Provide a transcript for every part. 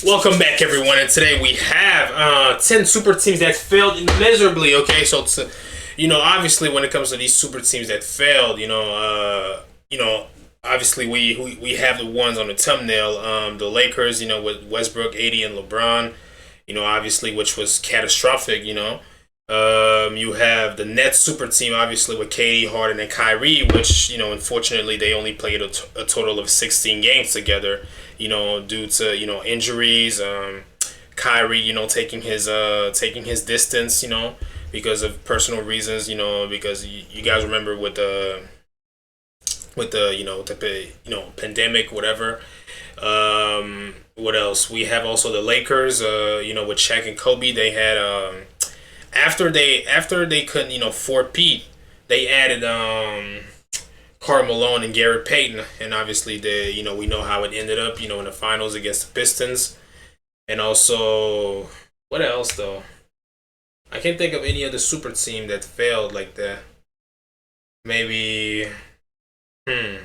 Welcome back, everyone, and today we have 10 super teams that failed miserably. Okay, so obviously, when it comes to these super teams that failed, obviously we have the ones on the thumbnail, the Lakers, with Westbrook, AD, and LeBron, obviously, which was catastrophic. You have the Nets super team, obviously, with KD, Harden, and Kyrie, which unfortunately they only played a total of 16 games together. Due to injuries, Kyrie, taking his distance, because of personal reasons, because you guys remember with the pandemic, whatever. What else? We have also the Lakers, with Shaq and Kobe. They had after they couldn't four-peat, they added Karl Malone and Garrett Payton, and obviously we know how it ended up, in the finals against the Pistons. And also, what else though? I can't think of any other super team that failed like that. Maybe, I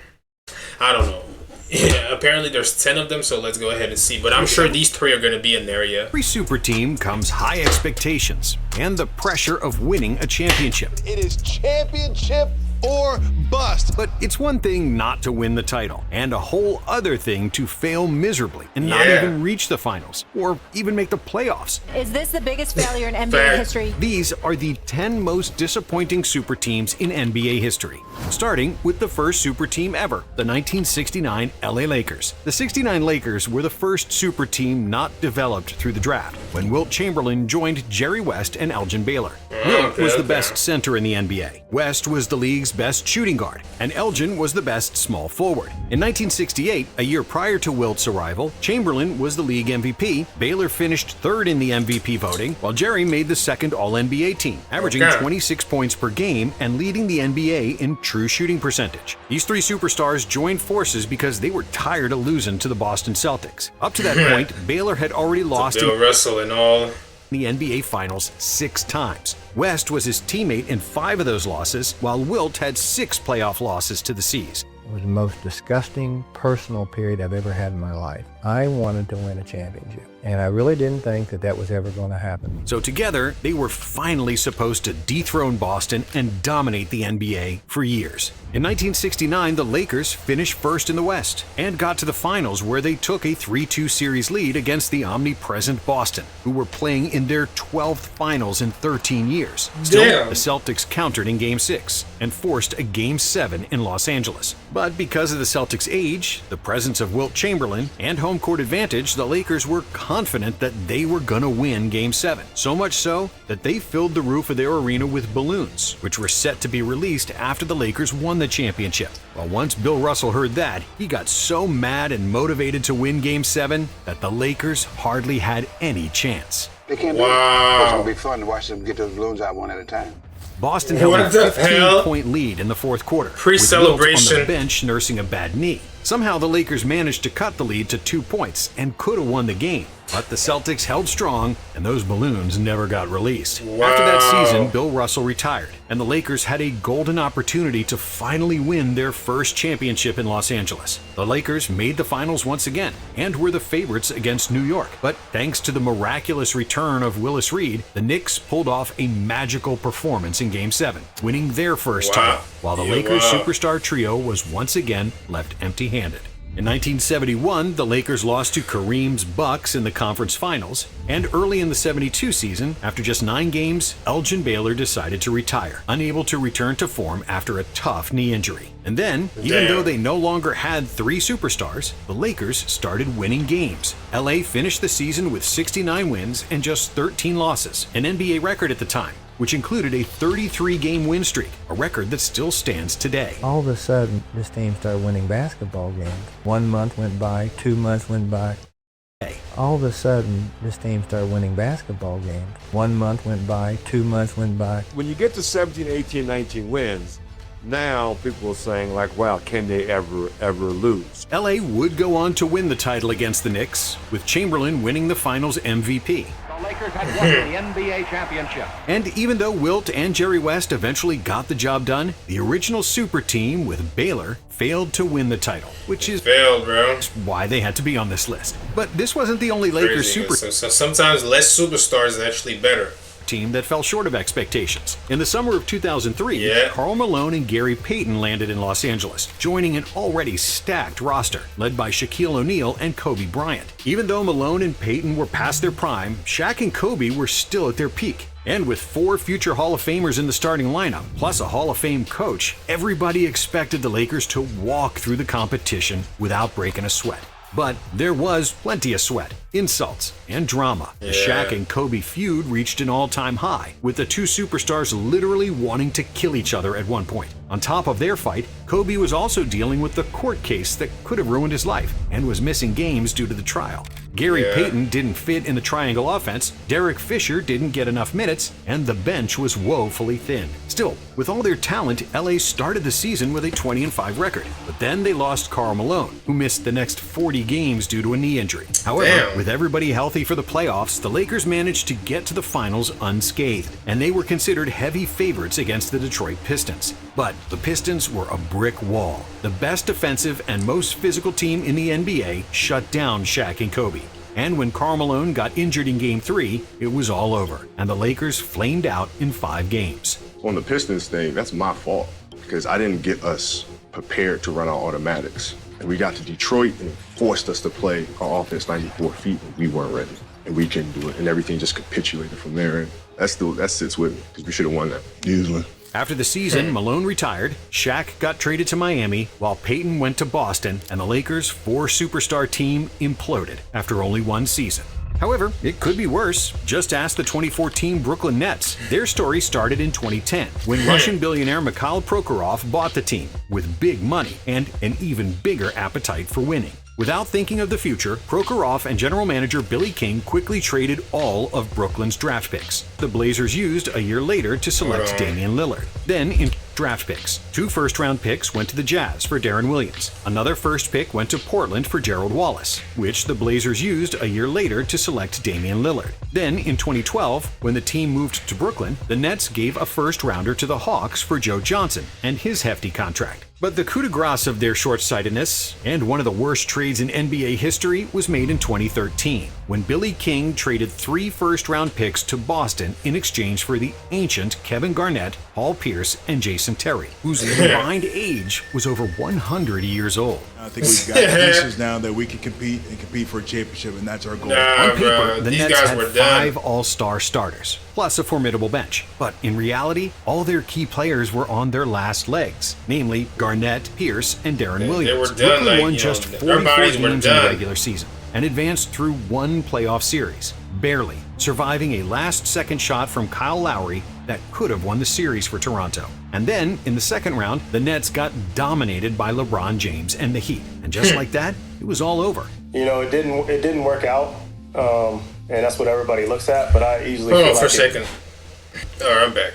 don't know. Yeah, apparently there's 10 of them, so let's go ahead and see. But I'm sure these three are going to be in there, yeah. Every super team comes high expectations and the pressure of winning a championship. It is championship or bust. But it's one thing not to win the title, and a whole other thing to fail miserably and not even reach the finals, or even make the playoffs. Is this the biggest failure in NBA history? These are the 10 most disappointing super teams in NBA history. Starting with the first super team ever, the 1969 LA Lakers. The 69 Lakers were the first super team not developed through the draft, when Wilt Chamberlain joined Jerry West and Elgin Baylor. Wilt was the best center in the NBA. West was the league's best shooting guard, and Elgin was the best small forward. In 1968, a year prior to Wilt's arrival, Chamberlain was the league MVP, Baylor finished third in the MVP voting, while Jerry made the second All-NBA team, averaging 26 points per game and leading the NBA in true shooting percentage. These three superstars joined forces because they were tired of losing to the Boston Celtics. Up to that point, Baylor had already lost Bill Russell and all the NBA Finals 6 times. West was his teammate in 5 of those losses, while Wilt had 6 playoff losses to the C's. It was the most disgusting personal period I've ever had in my life. I wanted to win a championship, and I really didn't think that was ever going to happen. So together, they were finally supposed to dethrone Boston and dominate the NBA for years. In 1969, the Lakers finished first in the West and got to the finals, where they took a 3-2 series lead against the omnipresent Boston, who were playing in their 12th finals in 13 years. Still, the Celtics countered in Game 6 and forced a Game 7 in Los Angeles. But because of the Celtics' age, the presence of Wilt Chamberlain, and home court advantage, the Lakers were confident that they were gonna win Game 7. So much so that they filled the roof of their arena with balloons, which were set to be released after the Lakers won the championship. Well, once Bill Russell heard that, he got so mad and motivated to win Game 7 that the Lakers hardly had any chance. They can't do it. It's gonna be fun to watch them get those balloons out one at a time. Boston held a 15-point lead in the fourth quarter, Pre-celebration. with Wilt on the bench nursing a bad knee. Somehow the Lakers managed to cut the lead to 2 points and could have won the game. But the Celtics held strong, and those balloons never got released. After that season, Bill Russell retired, and the Lakers had a golden opportunity to finally win their first championship in Los Angeles. The Lakers made the finals once again, and were the favorites against New York. But thanks to the miraculous return of Willis Reed, the Knicks pulled off a magical performance in Game 7, winning their first title, while the Lakers superstar trio was once again left empty-handed. In 1971, the Lakers lost to Kareem's Bucks in the conference finals, and early in the 72 season, after just 9 games, Elgin Baylor decided to retire, unable to return to form after a tough knee injury. And then, even though they no longer had 3 superstars, the Lakers started winning games. LA finished the season with 69 wins and just 13 losses, an NBA record at the time, which included a 33-game win streak, a record that still stands today. All of a sudden, this team started winning basketball games. 1 month went by, 2 months went by. All of a sudden, this team started winning basketball games. 1 month went by, 2 months went by. When you get to 17, 18, 19 wins, now people are saying like, wow, can they ever lose? LA would go on to win the title against the Knicks, with Chamberlain winning the finals MVP. The Lakers had won the NBA championship. And even though Wilt and Jerry West eventually got the job done, the original super team with Baylor failed to win the title, which is why they had to be on this list. But this wasn't the only Lakers super so sometimes less superstars is actually better. Team that fell short of expectations. In the summer of 2003, Karl Malone and Gary Payton landed in Los Angeles, joining an already stacked roster led by Shaquille O'Neal and Kobe Bryant. Even though Malone and Payton were past their prime, Shaq and Kobe were still at their peak. And with 4 future Hall of Famers in the starting lineup, plus a Hall of Fame coach, everybody expected the Lakers to walk through the competition without breaking a sweat. But there was plenty of sweat, insults, and drama. The Shaq and Kobe feud reached an all-time high, with the two superstars literally wanting to kill each other at one point. On top of their fight, Kobe was also dealing with the court case that could have ruined his life and was missing games due to the trial. Gary Payton didn't fit in the triangle offense, Derek Fisher didn't get enough minutes, and the bench was woefully thin. Still, with all their talent, LA started the season with a 20-5 record. But then they lost Karl Malone, who missed the next 40 games due to a knee injury. However, with everybody healthy for the playoffs, the Lakers managed to get to the finals unscathed, and they were considered heavy favorites against the Detroit Pistons. But the Pistons were a brick wall. The best defensive and most physical team in the NBA shut down Shaq and Kobe. And when Karl Malone got injured in Game 3, it was all over, and the Lakers flamed out in 5 games. On the Pistons thing, that's my fault, because I didn't get us prepared to run our automatics. And we got to Detroit and it forced us to play our offense 94 feet, and we weren't ready. And we couldn't do it, and everything just capitulated from there. And that sits with me, because we should have won that easily. After the season, Malone retired, Shaq got traded to Miami, while Payton went to Boston, and the Lakers' 4-superstar team imploded after only 1 season. However, it could be worse. Just ask the 2014 Brooklyn Nets. Their story started in 2010, when Russian billionaire Mikhail Prokhorov bought the team with big money and an even bigger appetite for winning. Without thinking of the future, Prokhorov and general manager Billy King quickly traded all of Brooklyn's draft picks. The Blazers used a year later to select Damian Lillard. Then, in draft picks, 2 first-round picks went to the Jazz for Deron Williams. Another first pick went to Portland for Gerald Wallace, which the Blazers used a year later to select Damian Lillard. Then, in 2012, when the team moved to Brooklyn, the Nets gave a first-rounder to the Hawks for Joe Johnson and his hefty contract. But the coup de grace of their short-sightedness, and one of the worst trades in NBA history, was made in 2013, when Billy King traded 3 first-round picks to Boston in exchange for the ancient Kevin Garnett, Paul Pierce, and Jason Terry, whose combined age was over 100 years old. I think we've got pieces now that we can compete for a championship, and that's our goal. On paper, the Nets had 5 all-star starters, plus a formidable bench. But in reality, all their key players were on their last legs, namely Garnett, Pierce, and Deron Williams. Brooklyn won just 44 games in the regular season and advanced through 1 playoff series, barely surviving a last-second shot from Kyle Lowry that could have won the series for Toronto. And then, in the second round, the Nets got dominated by LeBron James and the Heat. And just like that, it was all over. You know, it didn't work out, and that's what everybody looks at, but I easily Hold on for a second. All right, I'm back.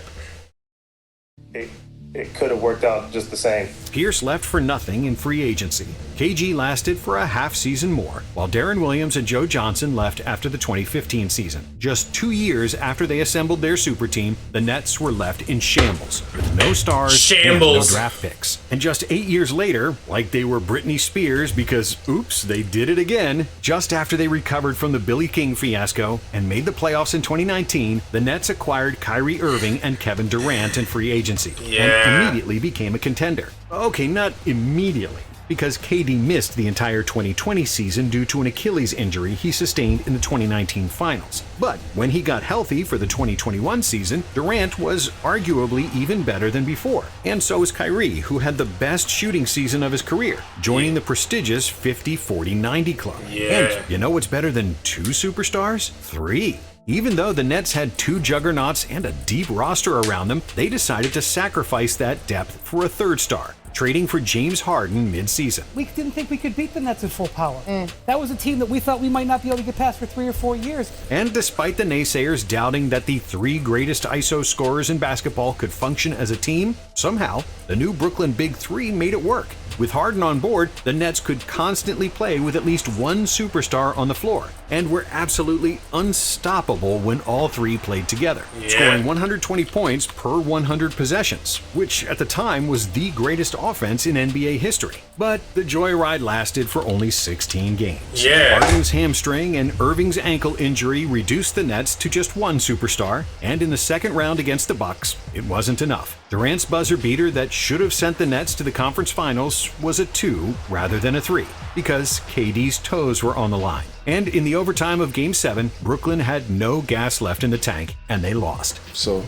It could have worked out just the same. Pierce left for nothing in free agency. KG lasted for a half season more, while Deron Williams and Joe Johnson left after the 2015 season. Just 2 years after they assembled their super team, the Nets were left in shambles, with no stars and no draft picks. And just 8 years later, like they were Britney Spears because, oops, they did it again, just after they recovered from the Billy King fiasco and made the playoffs in 2019, the Nets acquired Kyrie Irving and Kevin Durant in free agency. And immediately became a contender. Okay, not immediately, because KD missed the entire 2020 season due to an Achilles injury he sustained in the 2019 finals. But when he got healthy for the 2021 season, Durant was arguably even better than before. And so was Kyrie, who had the best shooting season of his career, joining the prestigious 50-40-90 club. And you know what's better than 2 superstars? 3. Even though the Nets had 2 juggernauts and a deep roster around them, they decided to sacrifice that depth for a 3rd star, trading for James Harden mid-season. We didn't think we could beat the Nets in full power. That was a team that we thought we might not be able to get past for 3 or 4 years. And despite the naysayers doubting that the 3 greatest ISO scorers in basketball could function as a team, somehow the new Brooklyn Big Three made it work. With Harden on board, the Nets could constantly play with at least one superstar on the floor, and were absolutely unstoppable when all 3 played together, scoring 120 points per 100 possessions, which at the time was the greatest offense in NBA history. But the joyride lasted for only 16 games. Harden's hamstring and Irving's ankle injury reduced the Nets to just one superstar, and in the second round against the Bucks, it wasn't enough. Durant's buzzer beater that should have sent the Nets to the conference finals was a 2 rather than a 3, because KD's toes were on the line. And in the overtime of Game 7, Brooklyn had no gas left in the tank, and they lost. So,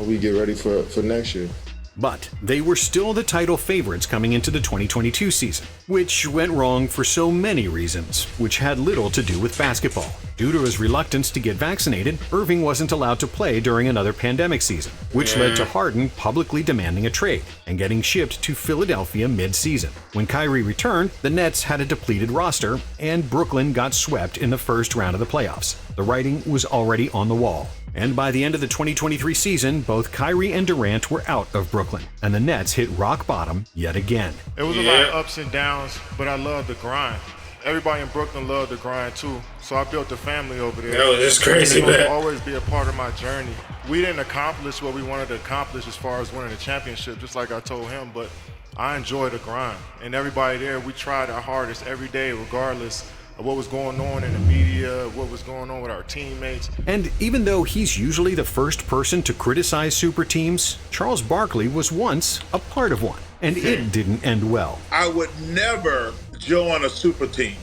we get ready for next year. But they were still the title favorites coming into the 2022 season, which went wrong for so many reasons, which had little to do with basketball. Due to his reluctance to get vaccinated, Irving wasn't allowed to play during another pandemic season, which led to Harden publicly demanding a trade and getting shipped to Philadelphia mid-season. When Kyrie returned, the Nets had a depleted roster, and Brooklyn got swept in the first round of the playoffs. The writing was already on the wall. And by the end of the 2023 season, both Kyrie and Durant were out of Brooklyn, and the Nets hit rock bottom yet again. It was a lot of ups and downs, but I loved the grind. Everybody in Brooklyn loved the grind too, so I built a family over there. That was just crazy, man. It will always be a part of my journey. We didn't accomplish what we wanted to accomplish as far as winning the championship, just like I told him, but I enjoy the grind. And everybody there, we tried our hardest every day, regardless of what was going on in the media, what was going on with our teammates. And even though he's usually the first person to criticize super teams, Charles Barkley was once a part of one, and it didn't end well. I would never join a super team,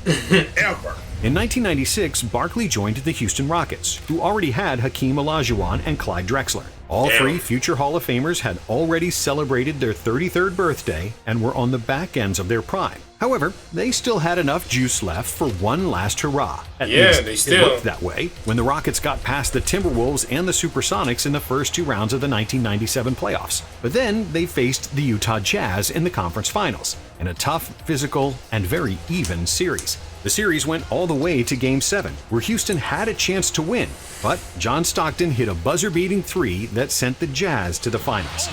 ever. In 1996, Barkley joined the Houston Rockets, who already had Hakeem Olajuwon and Clyde Drexler. All 3 future Hall of Famers had already celebrated their 33rd birthday and were on the back ends of their prime. However, they still had enough juice left for one last hurrah. At least it looked that way when the Rockets got past the Timberwolves and the Supersonics in the first 2 rounds of the 1997 playoffs. But then they faced the Utah Jazz in the conference finals, in a tough, physical, and very even series. The series went all the way to Game 7, where Houston had a chance to win, but John Stockton hit a buzzer-beating 3 that sent the Jazz to the finals.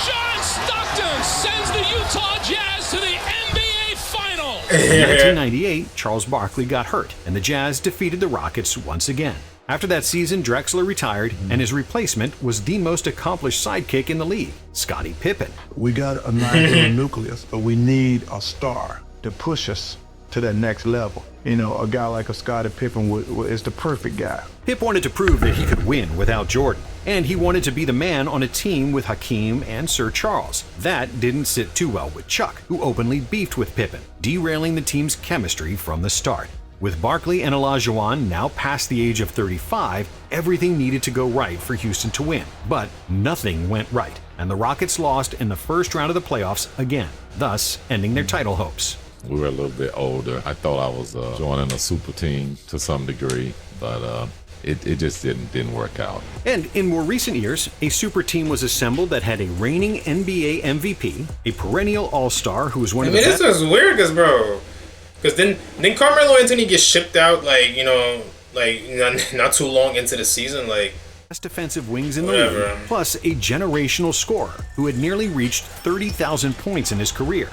John Stockton sends the Utah Jazz to the NBA Finals! In 1998, Charles Barkley got hurt, and the Jazz defeated the Rockets once again. After that season, Drexler retired, and his replacement was the most accomplished sidekick in the league, Scottie Pippen. We got a nice nucleus, but we need a star to push us to that next level. You know, a guy like a Scottie Pippen is the perfect guy. Pip wanted to prove that he could win without Jordan, and he wanted to be the man on a team with Hakeem and Sir Charles. That didn't sit too well with Chuck, who openly beefed with Pippen, derailing the team's chemistry from the start. With Barkley and Olajuwon now past the age of 35, everything needed to go right for Houston to win. But nothing went right, and the Rockets lost in the first round of the playoffs again, thus ending their title hopes. We were a little bit older. I thought I was joining a super team to some degree, but it just didn't work out. And in more recent years, a super team was assembled that had a reigning NBA MVP, a perennial all-star who was one of the best. This is weird, because then Carmelo Anthony gets shipped out, not too long into the season, best defensive wings in the league, plus a generational scorer who had nearly reached 30,000 points in his career.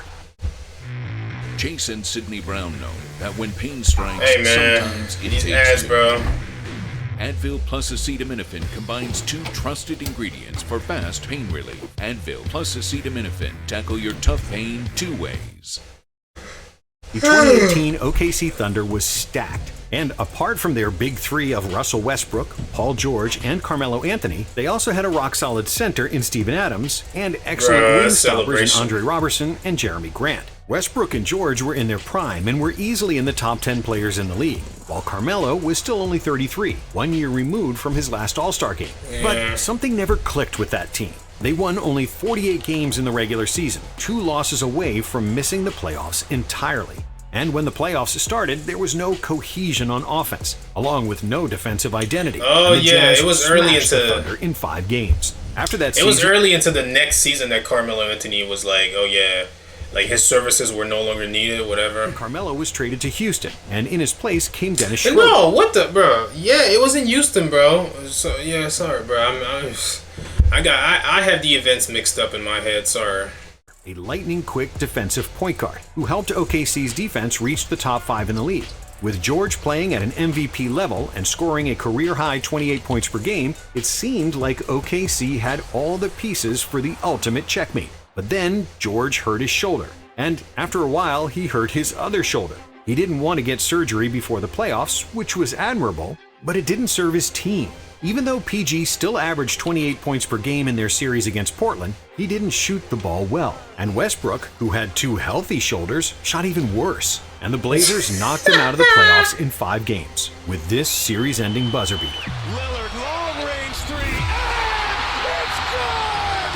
Jason Sidney Brown know that when pain strikes, sometimes it takes ass, bro. Advil plus acetaminophen combines 2 trusted ingredients for fast pain relief. Advil plus acetaminophen tackle your tough pain 2 ways. The 2018 OKC Thunder was stacked, and apart from their big 3 of Russell Westbrook, Paul George, and Carmelo Anthony, they also had a rock-solid center in Steven Adams and excellent wing stoppers in Andre Robertson and Jeremy Grant. Westbrook and George were in their prime and were easily in the top 10 players in the league, while Carmelo was still only 33, 1 year removed from his last All-Star game. But something never clicked with that team. They won only 48 games in the regular season, 2 losses away from missing the playoffs entirely. And when the playoffs started, there was no cohesion on offense, along with no defensive identity. Oh yeah, it was early into the Thunder in 5 games. After that It season, was early into the next season that Carmelo Anthony was like, oh yeah, like his services were no longer needed, whatever. Carmelo was traded to Houston, and in his place came Dennis Schroeder. No, what the, bro? Yeah, it was in Houston, bro. So yeah, sorry, bro. I have the events mixed up in my head. Sorry. A lightning-quick defensive point guard who helped OKC's defense reach the top 5 in the league. With George playing at an MVP level and scoring a career-high 28 points per game, it seemed like OKC had all the pieces for the ultimate checkmate. But then George hurt his shoulder, and after a while he hurt his other shoulder. He didn't want to get surgery before the playoffs, which was admirable, but it didn't serve his team. Even though PG still averaged 28 points per game in their series against Portland, he didn't shoot the ball well. And Westbrook, who had 2 healthy shoulders, shot even worse. And the Blazers knocked them out of the playoffs in 5 games, with this series-ending buzzer beater. Lillard, long-range 3, and it's good at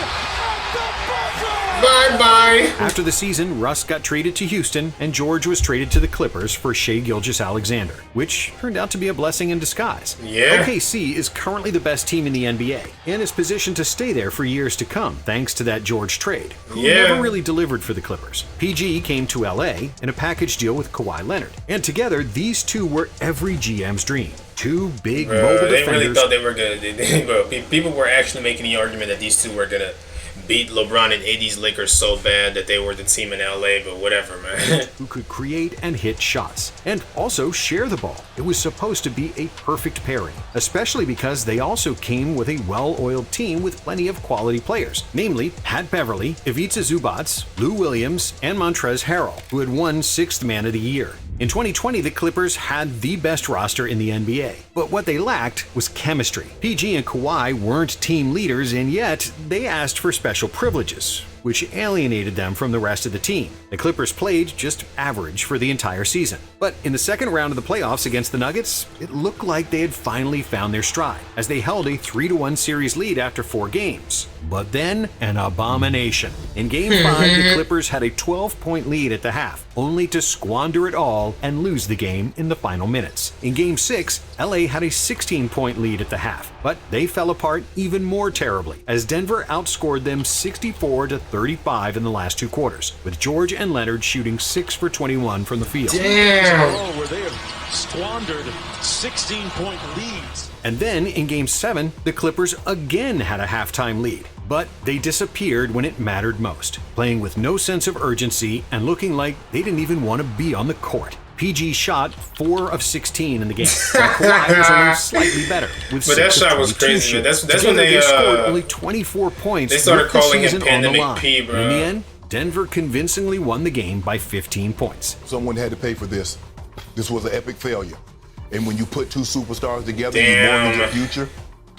the buzzer! Bye-bye! After the season, Russ got traded to Houston, and George was traded to the Clippers for Shai Gilgeous-Alexander, which turned out to be a blessing in disguise. Yeah. OKC is currently the best team in the NBA, and is positioned to stay there for years to come, thanks to that George trade, who never really delivered for the Clippers. PG came to LA in a package deal with Kawhi Leonard, and together these two were every GM's dream. 2 big mobile they defenders. really thought they were gonna. Bro, people were actually making the argument that these two were gonna beat LeBron and AD's Lakers so bad that they were the team in LA, but whatever, man. Who could create and hit shots, and also share the ball. It was supposed to be a perfect pairing, especially because they also came with a well-oiled team with plenty of quality players, namely Pat Beverly, Ivica Zubac, Lou Williams, and Montrezl Harrell, who had won 6th Man of the Year. In 2020, the Clippers had the best roster in the NBA, but what they lacked was chemistry. PG and Kawhi weren't team leaders, and yet they asked for special privileges, which alienated them from the rest of the team. The Clippers played just average for the entire season. But in the second round of the playoffs against the Nuggets, it looked like they had finally found their stride, as they held a 3-1 series lead after 4 games. But then, an abomination. In Game 5, the Clippers had a 12-point lead at the half, only to squander it all and lose the game in the final minutes. In Game 6, LA had a 16-point lead at the half, but they fell apart even more terribly, as Denver outscored them 64-35 in the last 2 quarters, with George and Leonard shooting 6 for 21 from the field. Damn! Where they have squandered 16-point leads. And then, in Game 7, the Clippers again had a halftime lead, but they disappeared when it mattered most, playing with no sense of urgency and looking like they didn't even want to be on the court. PG shot 4 of 16 in the game, while Kawhi was only slightly better, with But 6 that of shot was 22 crazy, man. shoots. That's Together, when they scored only 24 points. They started with the calling him season on the Pandemic line. P, bro. In the end, Denver convincingly won the game by 15 points. Someone had to pay for this. This was an epic failure. And when you put 2 superstars together, you Damn. mortgage your future.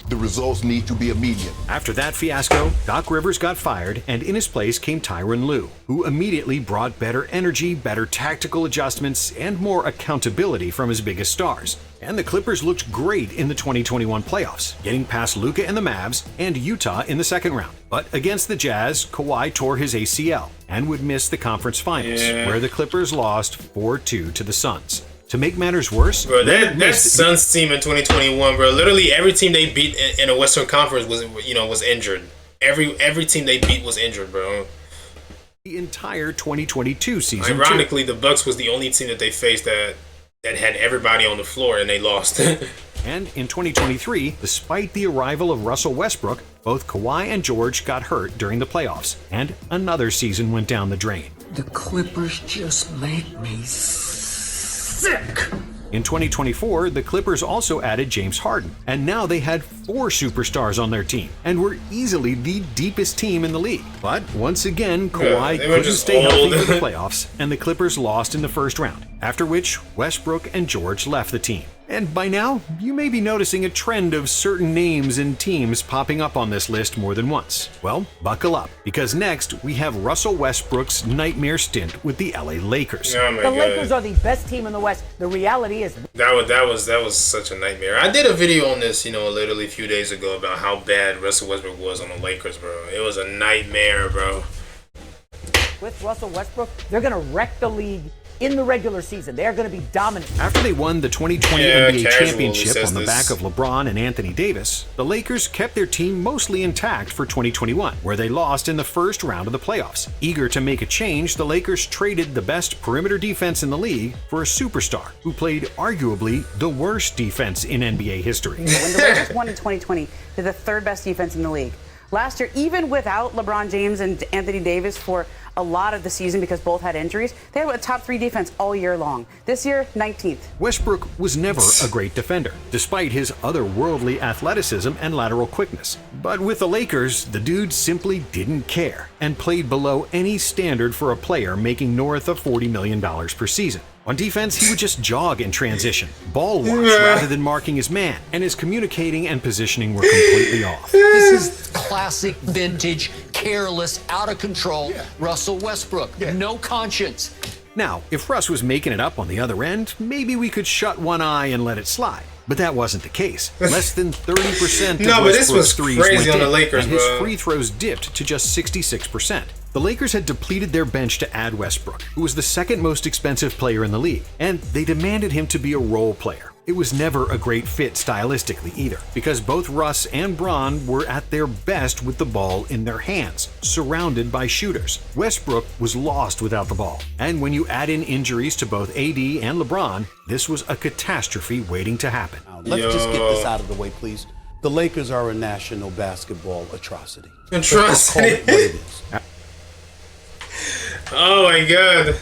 The results need to be immediate. After that fiasco, Doc Rivers got fired, and in his place came Tyronn Lue, who immediately brought better energy, better tactical adjustments, and more accountability from his biggest stars. And the Clippers looked great in the 2021 playoffs, getting past Luka and the Mavs and Utah in the second round. But against the Jazz, Kawhi tore his ACL and would miss the conference finals, where the Clippers lost 4-2 to the Suns. To make matters worse, bro, that Suns team in 2021, bro, literally every team they beat in a Western Conference was injured. Every team they beat was injured, bro. The entire 2022 season. Ironically, the Bucks was the only team that they faced that had everybody on the floor, and they lost. And in 2023, despite the arrival of Russell Westbrook, both Kawhi and George got hurt during the playoffs, and another season went down the drain. The Clippers just make me sick. In 2024, the Clippers also added James Harden, and now they had 4 superstars on their team, and were easily the deepest team in the league. But once again, Kawhi couldn't stay healthy for the playoffs, and the Clippers lost in the first round, after which Westbrook and George left the team. And by now, you may be noticing a trend of certain names and teams popping up on this list more than once. Well, buckle up, because next we have Russell Westbrook's nightmare stint with the LA Lakers. Oh my the God. Lakers are the best team in the West. The reality is that was such a nightmare. I did a video on this, literally a few days ago about how bad Russell Westbrook was on the Lakers, bro. It was a nightmare, bro. with Russell Westbrook, they're going to wreck the league in the regular season. They are going to be dominant. After they won the 2020 NBA championship on the back of LeBron and Anthony Davis, the Lakers kept their team mostly intact for 2021, where they lost in the first round of the playoffs. Eager to make a change, the Lakers traded the best perimeter defense in the league for a superstar who played arguably the worst defense in NBA history. When the Lakers won in 2020, they're the third best defense in the league. Last year, even without LeBron James and Anthony Davis for a lot of the season because both had injuries, they had a top 3 defense all year long. This year, 19th. Westbrook was never a great defender, despite his otherworldly athleticism and lateral quickness. But with the Lakers, the dude simply didn't care and played below any standard for a player making north of $40 million per season. On defense, he would just jog in transition, ball watch rather than marking his man, and his communicating and positioning were completely off. This is classic, vintage, careless, out of control Russell Westbrook. No conscience. Now, if Russ was making it up on the other end, maybe we could shut one eye and let it slide. But that wasn't the case. Less than 30% of Westbrook's threes went in, and his free throws dipped to just 66%. The Lakers had depleted their bench to add Westbrook, who was the second most expensive player in the league, and they demanded him to be a role player. It was never a great fit stylistically either, because both Russ and Bron were at their best with the ball in their hands, surrounded by shooters. Westbrook was lost without the ball, and when you add in injuries to both AD and LeBron, this was a catastrophe waiting to happen. Let's just get this out of the way, please. The Lakers are a national basketball atrocity. Atrocity. Call it what it is. Oh my god.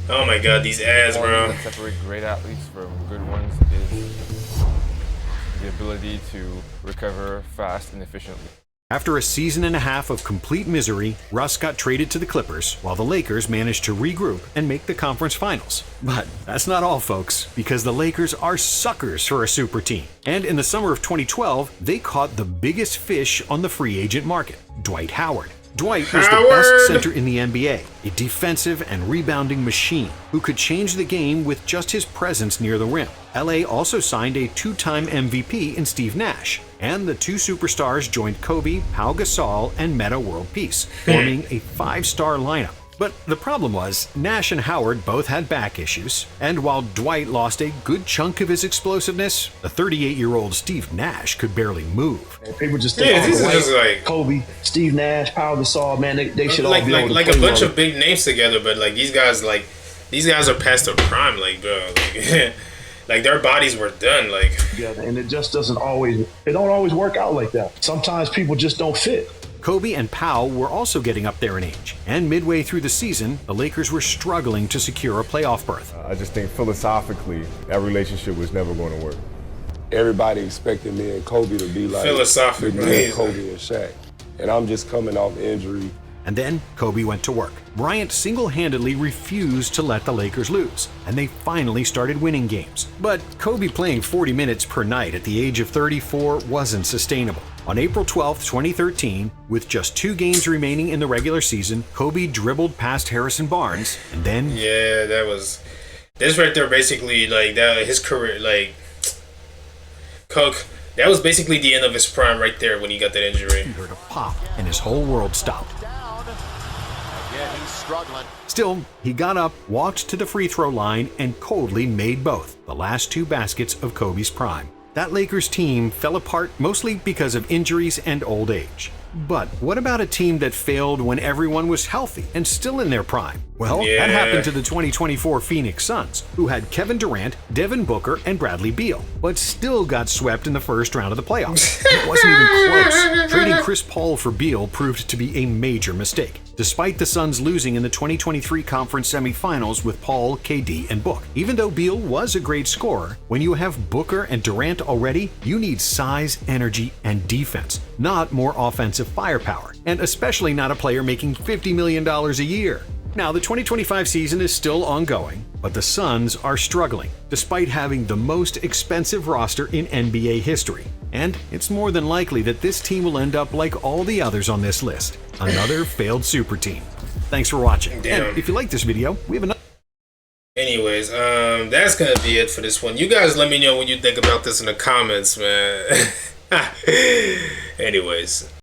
Oh my god, these ads, bro. What separates great athletes from good ones is the ability to recover fast and efficiently. After a season and a half of complete misery, Russ got traded to the Clippers, while the Lakers managed to regroup and make the conference finals. But that's not all, folks, because the Lakers are suckers for a super team. And in the summer of 2012, they caught the biggest fish on the free agent market, Dwight Howard. Dwight was the best center in the NBA, a defensive and rebounding machine who could change the game with just his presence near the rim. LA also signed a 2-time MVP in Steve Nash, and the two superstars joined Kobe, Pau Gasol, and Metta World Peace, forming a 5-star lineup. But the problem was, Nash and Howard both had back issues, and while Dwight lost a good chunk of his explosiveness, the 38-year-old Steve Nash could barely move. People just think, this is just like Kobe, Steve Nash, Pau Gasol, man, they should like, all be able to like play a bunch well. of big names together, but like these guys are past their prime, like bro, like, like their bodies were done, like. Yeah, and it just don't always work out like that. Sometimes people just don't fit. Kobe and Pau were also getting up there in age, and midway through the season, the Lakers were struggling to secure a playoff berth. I just think philosophically, that relationship was never going to work. Everybody expected me and Kobe to be like philosophically Kobe and Shaq, and I'm just coming off injury. And then Kobe went to work. Bryant single-handedly refused to let the Lakers lose, and they finally started winning games. But Kobe playing 40 minutes per night at the age of 34 wasn't sustainable. On April 12, 2013, with just 2 games remaining in the regular season, Kobe dribbled past Harrison Barnes, and then... Yeah, this right there basically, like, that his career, like... Coke, that was basically the end of his prime right there when he got that injury. He heard a pop, and his whole world stopped. Again, he's struggling. Still, he got up, walked to the free throw line, and coldly made both, the last 2 baskets of Kobe's prime. That Lakers team fell apart mostly because of injuries and old age. But what about a team that failed when everyone was healthy and still in their prime? Well, that happened to the 2024 Phoenix Suns, who had Kevin Durant, Devin Booker, and Bradley Beal, but still got swept in the first round of the playoffs. It wasn't even close. Trading Chris Paul for Beal proved to be a major mistake, despite the Suns losing in the 2023 conference semifinals with Paul, KD, and Book. Even though Beal was a great scorer, when you have Booker and Durant already, you need size, energy, and defense, not more offensive firepower, and especially not a player making $50 million a year. Now, the 2025 season is still ongoing, but the Suns are struggling, despite having the most expensive roster in NBA history. And it's more than likely that this team will end up like all the others on this list, another failed super team. Thanks for watching. Damn. And if you like this video, we have another. Anyways, that's gonna be it for this one. You guys let me know what you think about this in the comments, man. Anyways.